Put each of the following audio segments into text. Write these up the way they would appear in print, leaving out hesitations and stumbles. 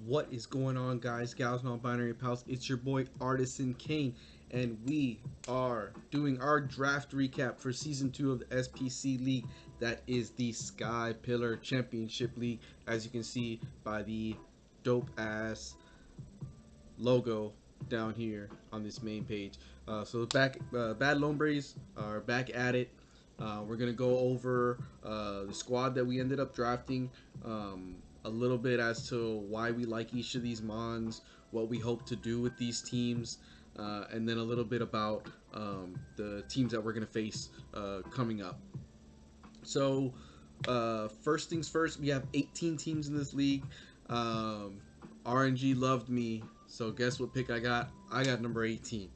What is going on, guys, gals, non-binary pals? It's your boy Artisan Kane, and we are doing our draft recap for season 2 of the SPC League. That is the Sky Pillar Championship League, as you can see by the dope ass logo down here on this main page. So back, Bad Lombres are back at it. We're gonna go over the squad that we ended up drafting, a little bit as to why we like each of these mons, what we hope to do with these teams, and then a little bit about the teams that we're gonna face coming up. So, first things first, we have 18 teams in this league. RNG loved me, so guess what pick I got? I got number 18.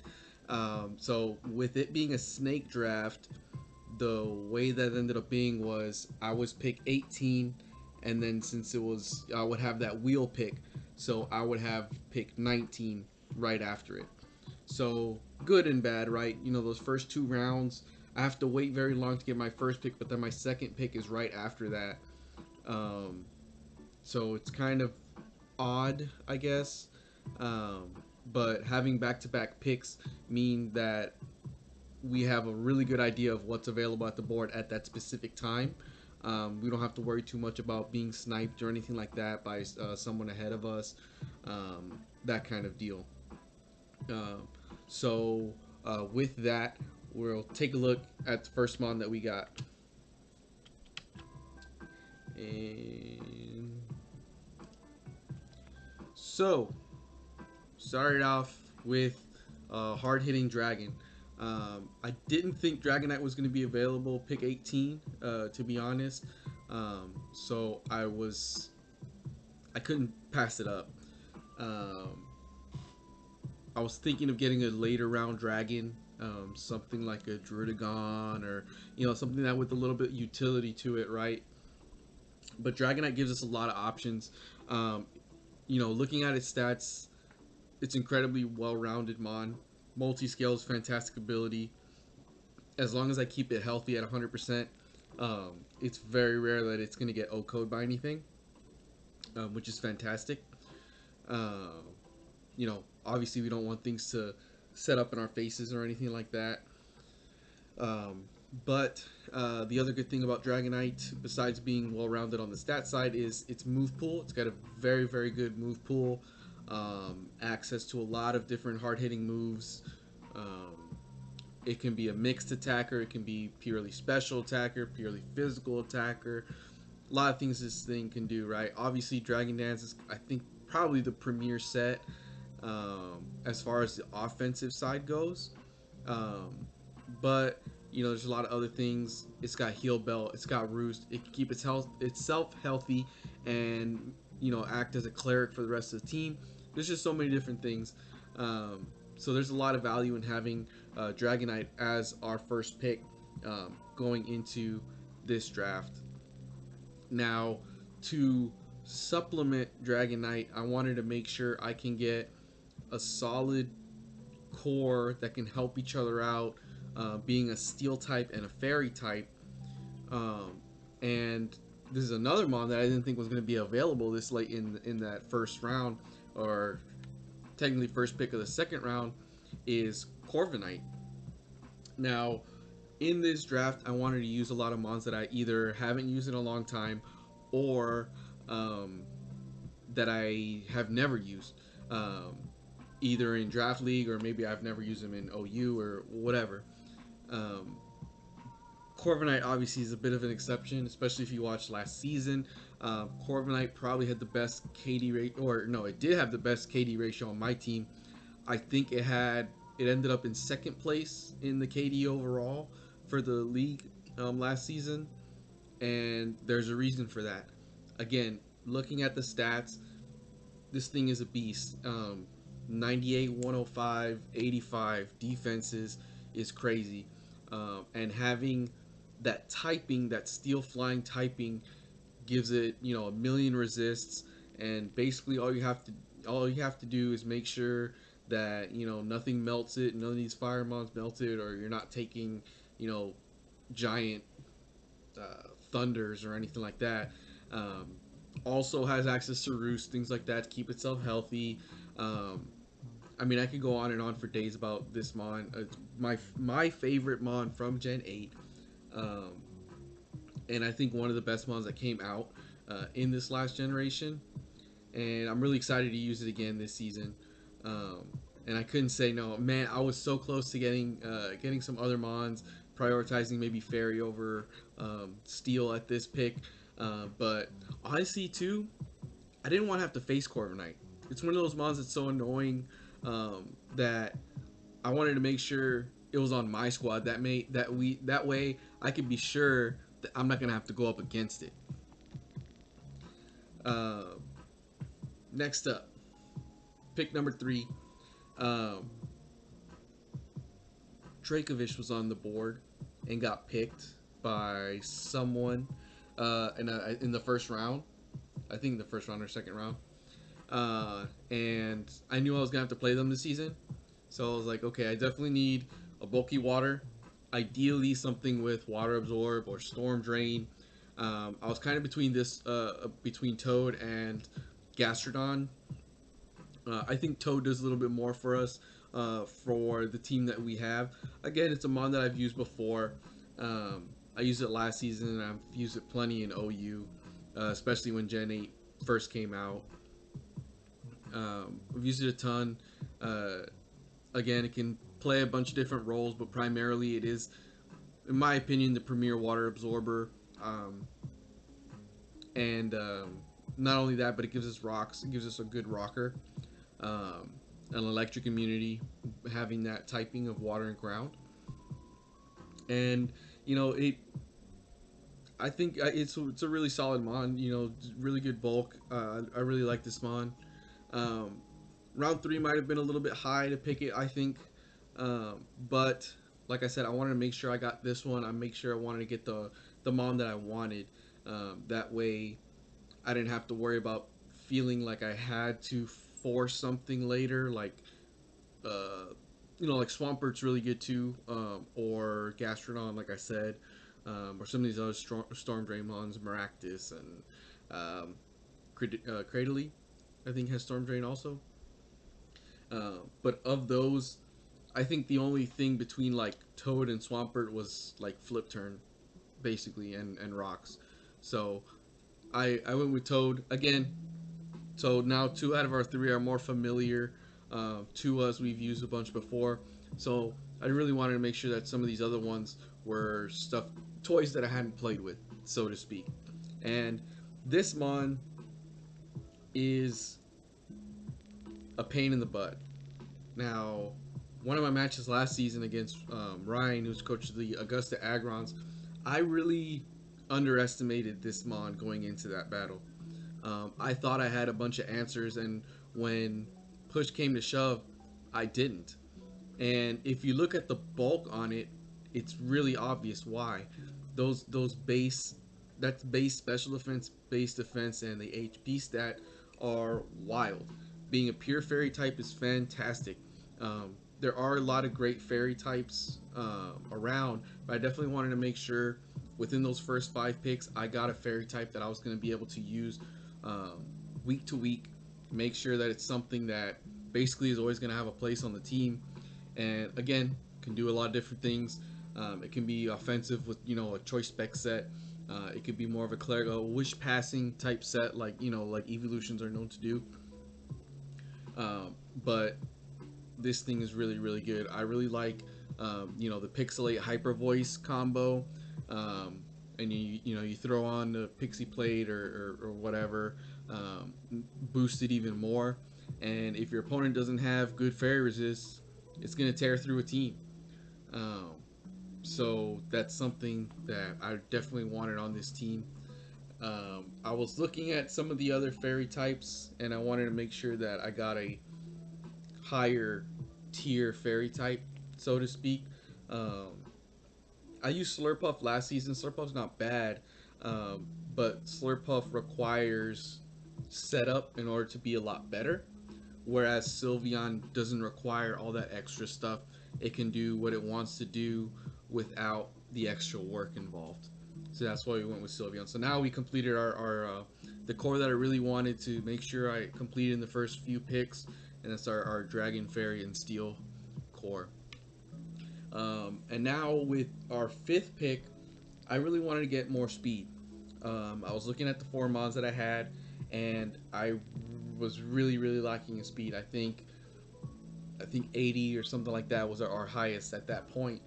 So, with it being a snake draft, the way that ended up being was I was pick 18, and then since it was, I would have that wheel pick, so I would have pick 19 right after it. So good and bad, right? You know, those first two rounds, I have to wait very long to get my first pick, but then my second pick is right after that. Um, so it's kind of odd, I guess. Um, but having back-to-back picks mean that we have a really good idea of what's available at the board at that specific time. We don't have to worry too much about being sniped or anything like that by someone ahead of us. That kind of deal. Um, so with that, we'll take a look at the first mon that we got. And so, started off with hard-hitting dragon. I didn't think Dragonite was going to be available pick 18, to be honest. So I couldn't pass it up. Um, I was thinking of getting a later round dragon, something like a Druidigon, or something that with a little bit utility to it, right? But Dragonite gives us a lot of options. Um, looking at its stats, it's incredibly well-rounded mon, multi-scales, fantastic ability. As long as I keep it healthy at 100%, it's very rare that it's going to get O-code by anything, which is fantastic. Uh, Obviously we don't want things to set up in our faces or anything like that. Um, but the other good thing about Dragonite, besides being well-rounded on the stat side, is its move pool. It's got a very, very good move pool, access to a lot of different hard-hitting moves. It can be a mixed attacker. It can be purely special attacker, purely physical attacker. A lot of things this thing can do, right? Obviously, Dragon Dance is, I think, probably the premier set as far as the offensive side goes. Um, but there's a lot of other things. It's got Heal Belt. It's got Roost. It can keep itself healthy, and act as a cleric for the rest of the team. There's just so many different things. So there's a lot of value in having Dragonite as our first pick going into this draft. Now, to supplement Dragonite, I wanted to make sure I can get a solid core that can help each other out, being a steel type and a fairy type. And this is another mon that I didn't think was going to be available this late in that first round, or technically first pick of the second round, is Corvo Knight. Now, in this draft, I wanted to use a lot of mons that I either haven't used in a long time, or that I have never used. Either in draft league, or maybe I've never used them in OU or whatever. Um, Corvo Knight obviously is a bit of an exception, especially if you watched last season. Corvo Knight probably had the best KD rate, or no, it did have the best KD ratio on my team. I think it ended up in second place in the KD overall for the league last season, and there's a reason for that. Again, looking at the stats, this thing is a beast. 98, 105, 85 defenses is crazy. And having that typing, that steel flying typing, gives it a million resists, and basically all you have to do is make sure that nothing melts it, none of these fire mons melt it, or you're not taking giant thunders or anything like that. Also has access to roost, things like that to keep itself healthy. Um, I mean, I could go on and on for days about this mon. My favorite mon from Gen 8, um, and I think one of the best mons that came out in this last generation. And I'm really excited to use it again this season. Um, and I couldn't say no. Man, I was so close to getting some other mons, prioritizing maybe Fairy over Steel at this pick. But honestly, too, I didn't want to have to face Corvo Knight. It's one of those mons that's so annoying that I wanted to make sure it was on my squad. That way I could be sure that I'm not gonna have to go up against it. Uh, Next up, pick number 3. Um, Dracovish was on the board and got picked by someone in the first round. I think the first round or second round. And I knew I was gonna have to play them this season, so I was like, okay, I definitely need a bulky water, ideally something with water absorb or storm drain. I was kind of between Toad and Gastrodon. I think Toad does a little bit more for us for the team that we have. Again, it's a mon that I've used before. I used it last season, and I've used it plenty in OU, especially when Gen 8 first came out. I've used it a ton. Uh, Again, it can play a bunch of different roles, but primarily it is, in my opinion, the premier water absorber. And not only that, but it gives us rocks. It gives us a good rocker, an electric immunity, having that typing of water and ground. And you know, I think it's a really solid mon. You know, really good bulk. I really like this mon. Um, Round 3 might have been a little bit high to pick it, I think. But like I said, I wanted to make sure I got this one. I make sure I wanted to get the mon that I wanted. That way, I didn't have to worry about feeling like I had to force something later. Uh, like Swampert's really good too, or Gastrodon, like I said, or some of these other Storm Draymons, Maractus, and um, Cradily, I think has Storm Drain also. But of those, I think the only thing between like Toad and Swampert was like Flip Turn, basically, and Rocks. So I went with Toad again. So now 2 out of our 3 are more familiar to us. We've used a bunch before. So I really wanted to make sure that some of these other ones were toys that I hadn't played with, so to speak. And this mon is a pain in the butt. Now, one of my matches last season against Ryan, who's coach of the Augusta Agrons, I really underestimated this mon going into that battle. I thought I had a bunch of answers, and when push came to shove, I didn't. And if you look at the bulk on it, it's really obvious why. Those base that's base special defense, base defense, and the HP stat are wild. Being a pure fairy type is fantastic. There are a lot of great fairy types around, but I definitely wanted to make sure within those first 5 picks, I got a fairy type that I was going to be able to use um, week to week. Make sure that it's something that basically is always going to have a place on the team, and again, can do a lot of different things. It can be offensive with a choice spec set. It could be more of a wish passing type set, like evolutions are known to do. But this thing is really really good. I really like the Pixelate Hyper Voice combo, and you throw on the Pixie Plate or whatever, boost it even more. And if your opponent doesn't have good fairy resist, it's gonna tear through a team. Um, so that's something that I definitely wanted on this team. I was looking at some of the other fairy types, and I wanted to make sure that I got a higher tier fairy type, so to speak. Um, I used Slurpuff last season. Slurpuff's not bad, but Slurpuff requires setup in order to be a lot better. Whereas Sylveon doesn't require all that extra stuff. It can do what it wants to do without the extra work involved. So that's why we went with Sylveon. So now we completed our the core that I really wanted to make sure I completed in the first few picks, and that's our Dragon Fairy and Steel core. And now with our fifth pick, I really wanted to get more speed. I was looking at the four mons that I had, and I was really lacking in speed. I think 80 or something like that was our highest at that point.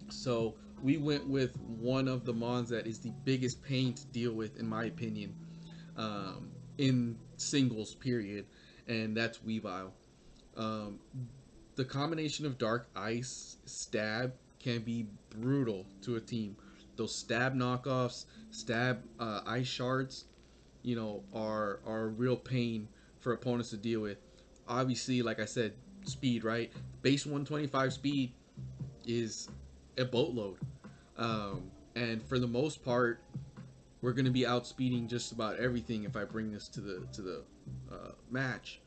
So we went with one of the mons that is the biggest pain to deal with, in my opinion, in singles period, and that's Weavile. Um, the combination of Dark Ice Stab can be brutal to a team. Those stab knockoffs, stab ice shards, are a real pain for opponents to deal with. Obviously, like I said, speed, right? Base 125 speed is a boatload. And for the most part, we're going to be outspeeding just about everything if I bring this to the match.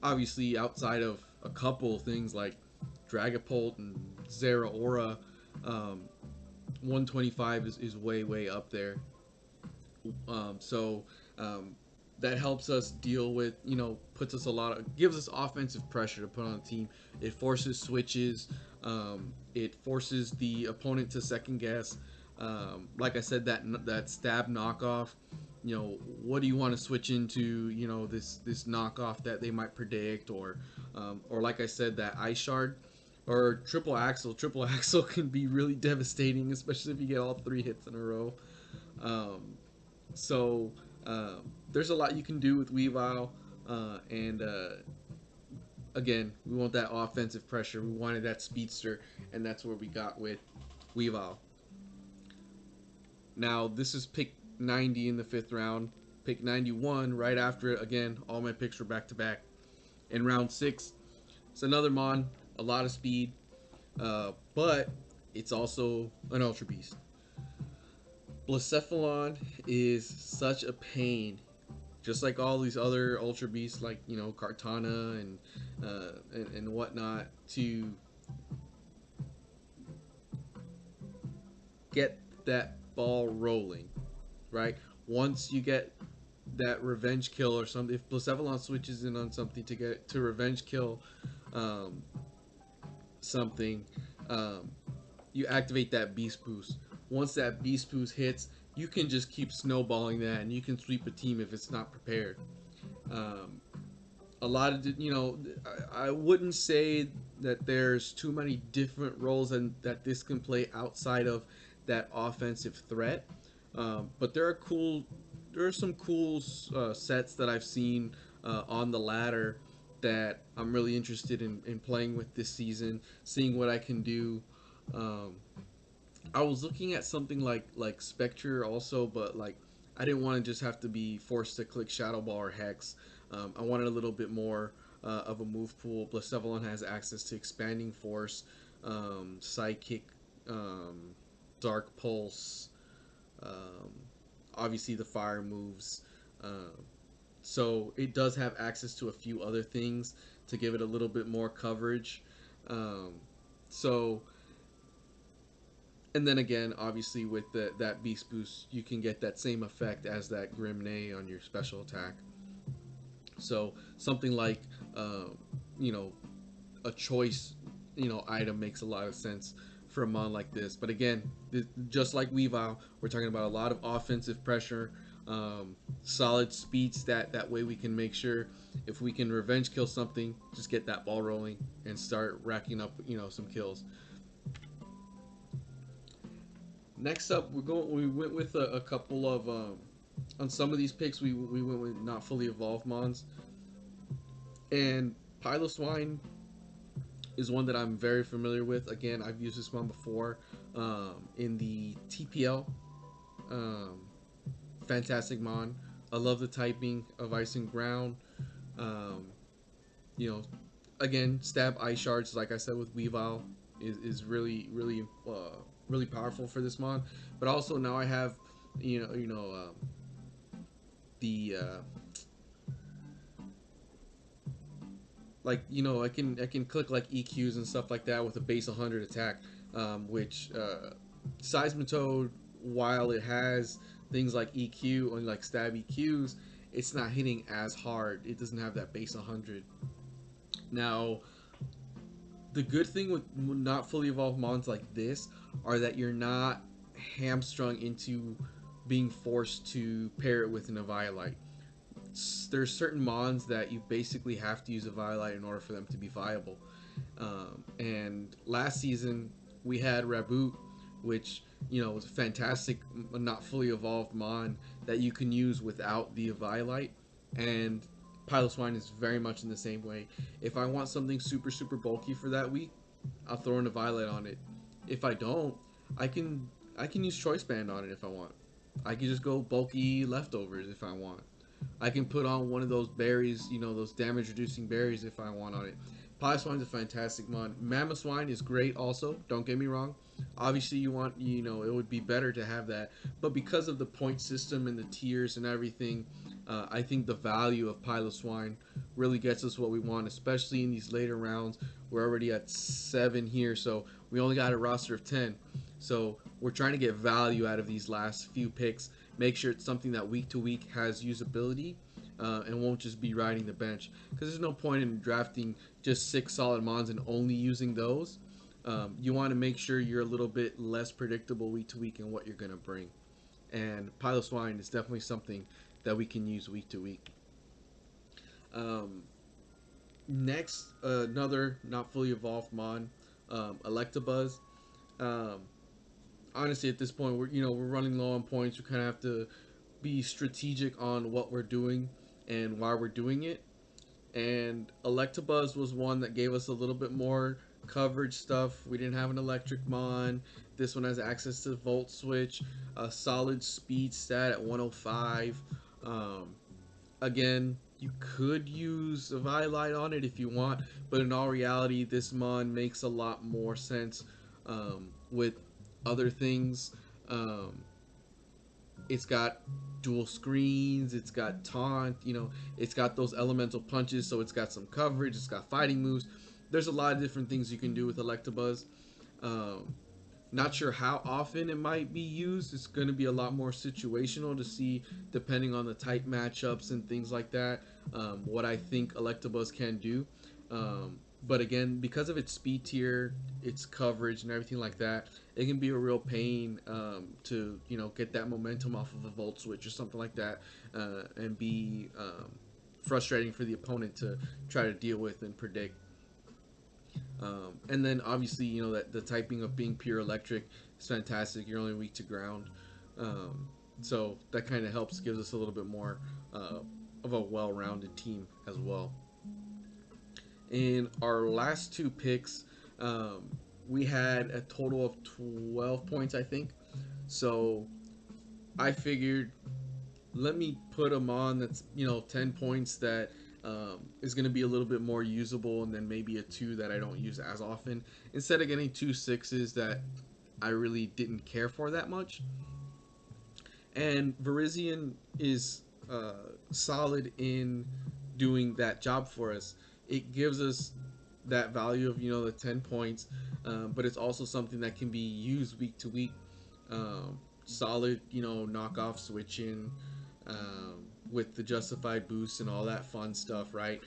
Obviously, outside of a couple things like Dragapult and Zeraora, 125 is way up there. So that helps us deal with, puts us gives us offensive pressure to put on the team. It forces switches. It forces the opponent to second guess. Like I said, that stab knockoff. What do you want to switch into? This knockoff that they might predict, or like I said, that ice shard. Or triple axle. Triple axle can be really devastating, especially if you get all three hits in a row. Um, so there's a lot you can do with Weavile, and again, we want that offensive pressure. We wanted that speedster, and that's where we got with Weavile. Now this is pick 90 in the fifth round. Pick 91 right after it. Again, all my picks were back to back. In round six, it's another Mon, a lot of speed, but it's also an Ultra Beast. Blacephalon is such a pain, just like all these other Ultra Beasts, like Kartana and whatnot, to get that ball rolling, right? Once you get that revenge kill or something, if Blacephalon switches in on something to get to revenge kill um, something, um, you activate that beast boost. Once that beast boost hits, you can just keep snowballing that, and you can sweep a team if it's not prepared. Um, a lot of I wouldn't say that there's too many different roles and that this can play outside of that offensive threat. But there are some cool sets that I've seen on the ladder that I'm really interested in playing with this season, seeing what I can do. Um, I was looking at something like Spectre also, but like I didn't want to just have to be forced to click Shadow Ball or Hex. I wanted a little bit more of a move pool. Blacephalon has access to Expanding Force, Psychic, um, Dark Pulse, um, obviously the fire moves. Um, so it does have access to a few other things to give it a little bit more coverage. Um, so and then again, obviously with that beast boost, you can get that same effect as that Grim Neigh on your special attack. So something like, you know, a choice, item makes a lot of sense for a mon like this. But again, just like Weavile, we're talking about a lot of offensive pressure, solid speed stat. That way we can make sure if we can revenge kill something, just get that ball rolling and start racking up, some kills. Next up, we went with a couple of on some of these picks. We went with not fully evolved mons, and Piloswine is one that I'm very familiar with. Again, I've used this one before in the TPL. Um, Fantastic mon. I love the typing of Ice and Ground. Um, you know, again, stab ice shards, like I said with Weavile, is really powerful for this mon. But also now I have, the I can click like EQs and stuff like that with a base 100 attack, which Seismitoad, while it has things like EQ and like stab EQs, it's not hitting as hard. It doesn't have that base 100. Now, the good thing with not fully evolved mons like this are that you're not hamstrung into being forced to pair it with an Eviolite. There's certain mons that you basically have to use a Eviolite in order for them to be viable. And last season we had Raboot, which was a fantastic, not fully evolved mon that you can use without the Eviolite, and Piloswine is very much in the same way. If I want something super bulky for that week, I'll throw in a Violet on it. If I don't, I can use Choice Band on it if I want. I can just go bulky leftovers if I want. I can put on one of those berries, those damage reducing berries if I want on it. Piloswine is a fantastic mon. Mamoswine is great also, don't get me wrong. Obviously you want, it would be better to have that. But because of the point system and the tiers and everything, I think the value of Piloswine really gets us what we want, especially in these later rounds. We're already at 7 here, so we only got a roster of 10. So we're trying to get value out of these last few picks. Make sure it's something that week to week has usability, and won't just be riding the bench. Because there's no point in drafting just 6 solid mons and only using those. You want to make sure you're a little bit less predictable week to week in what you're going to bring. And Piloswine is definitely something that we can use week to week. Next, another not fully evolved mon, Electabuzz. Honestly, at this point, we're running low on points. We kind of have to be strategic on what we're doing and why we're doing it. And Electabuzz was one that gave us a little bit more coverage stuff. We didn't have an electric mon. This one has access to Volt Switch, a solid speed stat at 105. Again, you could use a Violite on it if you want, but in all reality, this mon makes a lot more sense with other things. It's got dual screens, it's got taunt, it's got those elemental punches, so it's got some coverage, it's got fighting moves. There's a lot of different things you can do with Electabuzz. Not sure how often it might be used. It's going to be a lot more situational to see, depending on the type matchups and things like that, what I think Electabuzz can do. But again, because of its speed tier, its coverage, and everything like that, it can be a real pain to get that momentum off of a Volt Switch or something like that, and be frustrating for the opponent to try to deal with and predict. And then obviously, that the typing of being pure electric is fantastic. You're only weak to ground, so that kind of helps, gives us a little bit more of a well-rounded team as well. In our last 2 picks, we had a total of 12 points, I think. So I figured, let me put them on that's 10 points that is going to be a little bit more usable, and then maybe a 2 that I don't use as often, instead of getting 2 6s that I really didn't care for that much. And Virizion is solid in doing that job for us. It gives us that value of the 10 points, but it's also something that can be used week to week. Solid knockoff switching, with the justified boost and all that fun stuff, right?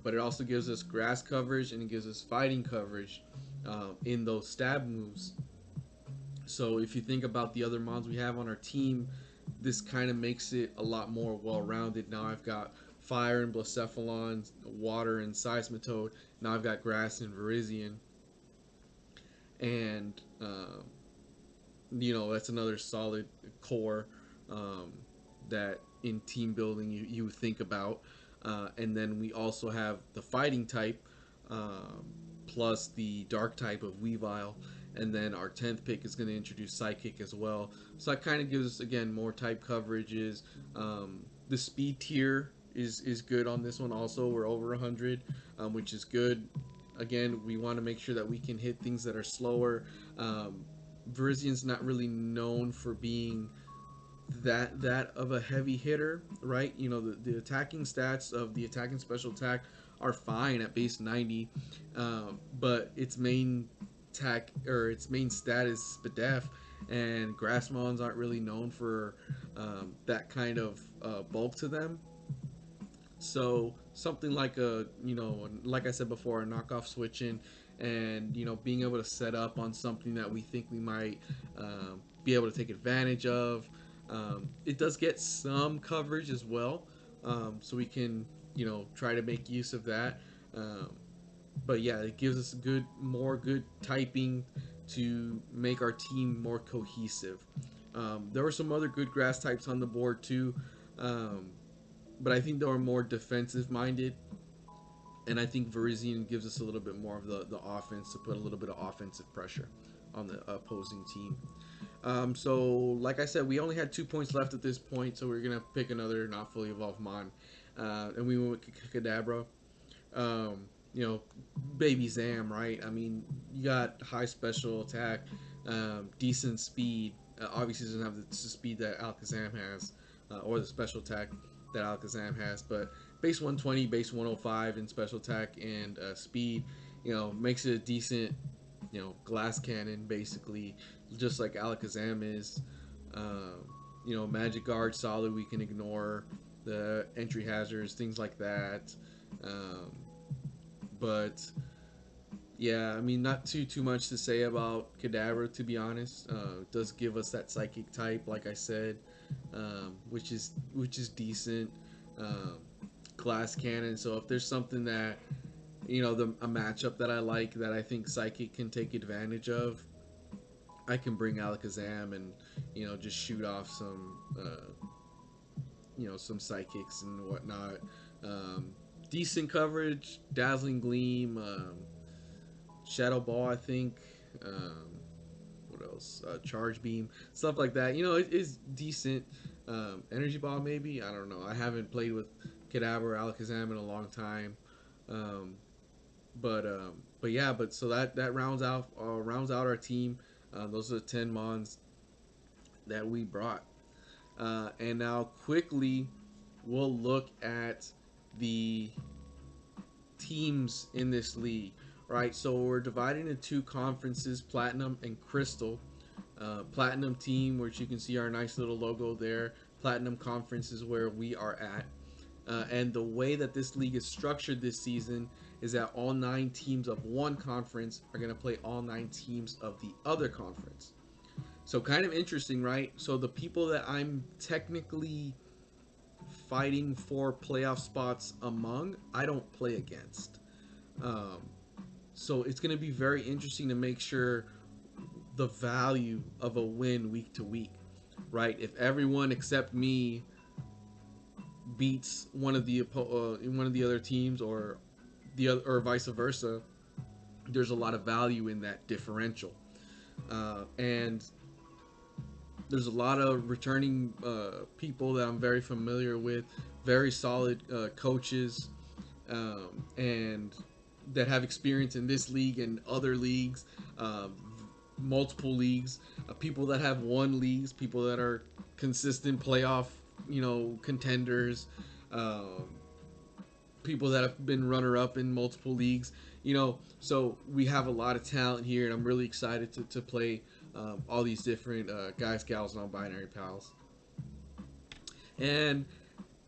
But it also gives us grass coverage, and it gives us fighting coverage in those stab moves. So if you think about the other mons we have on our team, this kind of makes it a lot more well-rounded. Now I've got fire and Blacephalon, water and Seismitoad. Now I've got grass and Virizion. And, that's another solid core that in team building you think about. And then we also have the fighting type, plus the dark type of Weavile. And then our 10th pick is going to introduce Psychic as well. So that kind of gives us, again, more type coverages. The speed tier is good on this one also. We're over 100, which is good. Again, we want to make sure that we can hit things that are slower. Virizion's not really known for being that of a heavy hitter, right? The attacking stats of the attacking special attack are fine at base 90, but its main attack, or its main stat, is Spadef, and grass mons aren't really known for that kind of bulk to them. So something like a, like I said before, a knockoff switching, and being able to set up on something that we think we might be able to take advantage of. It does get some coverage as well, so we can try to make use of that. Um, but yeah, it gives us more good typing to make our team more cohesive. There were some other good grass types on the board too. Um, but I think they were more defensive minded, and I think Verizian gives us a little bit more of the offense to put a little bit of offensive pressure on the opposing team. So, like I said, we only had 2 points left at this point, so we're gonna pick another not fully evolved Mon, and we went with Kadabra. Um, you know, Baby Zam, right? I mean, you got high special attack, decent speed. Obviously, doesn't have the speed that Alakazam has, or the special attack that Alakazam has, but base 120, base 105 in special attack and speed, makes it a decent, glass cannon basically, just like Alakazam is. Um, Magic Guard solid. We can ignore the entry hazards, things like that. Um, but yeah, I mean, not too much to say about Kadabra, to be honest. It does give us that psychic type, like I said, which is decent. Um, Glass cannon. So if there's something that a matchup that I like that I think psychic can take advantage of, I can bring Alakazam and just shoot off some psychics and whatnot. Um, Decent coverage, dazzling gleam, shadow ball. I think. What else? Charge beam, stuff like that. It is decent. Energy ball, maybe. I don't know. I haven't played with Kadabra or Alakazam in a long time. Um, but yeah. But so that rounds out our team. Those are the 10 mons that we brought. And now quickly, we'll look at the teams in this league, right? So we're divided into two conferences, Platinum and Crystal. Platinum team, which you can see our nice little logo there. Platinum Conference is where we are at. And the way that this league is structured this season is that all 9 teams of one conference are going to play all 9 teams of the other conference. So kind of interesting, right? So the people that I'm technically fighting for playoff spots among, I don't play against. Um, so it's going to be very interesting to make sure the value of a win week to week, right? If everyone except me beats one of the other teams, or vice versa, there's a lot of value in that differential, and there's a lot of returning people that I'm very familiar with, very solid coaches, and that have experience in this league and other leagues, multiple leagues, people that have won leagues, people that are consistent playoff, contenders, people that have been runner-up in multiple leagues. So we have a lot of talent here, and I'm really excited to play all these different guys, gals, non-binary pals. And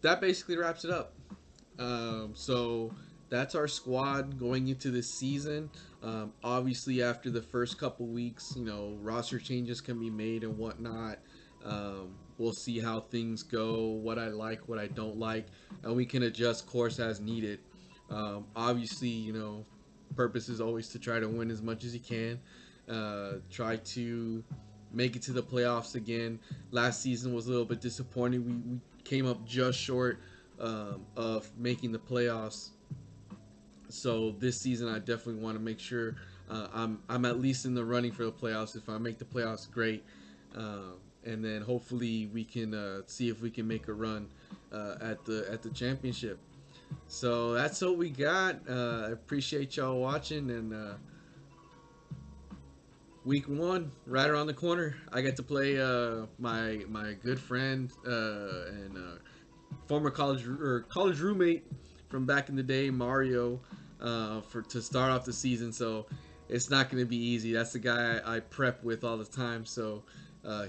that basically wraps it up. So that's our squad going into this season. Obviously, after the first couple weeks, roster changes can be made and whatnot. We'll see how things go, what I like, what I don't like, and we can adjust course as needed. Obviously, purpose is always to try to win as much as you can. Try to make it to the playoffs again. Last season was a little bit disappointing. We came up just short of making the playoffs. So this season, I definitely want to make sure I'm at least in the running for the playoffs. If I make the playoffs, great. And then hopefully we can see if we can make a run at the championship. So that's what we got. I appreciate y'all watching, and week 1 right around the corner. I get to play my good friend and former college roommate from back in the day, Mario, to start off the season. So it's not going to be easy. That's the guy I prep with all the time, so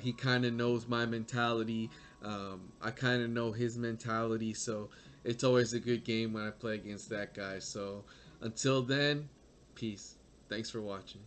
he kind of knows my mentality. I kind of know his mentality, so it's always a good game when I play against that guy. So until then, peace. Thanks for watching.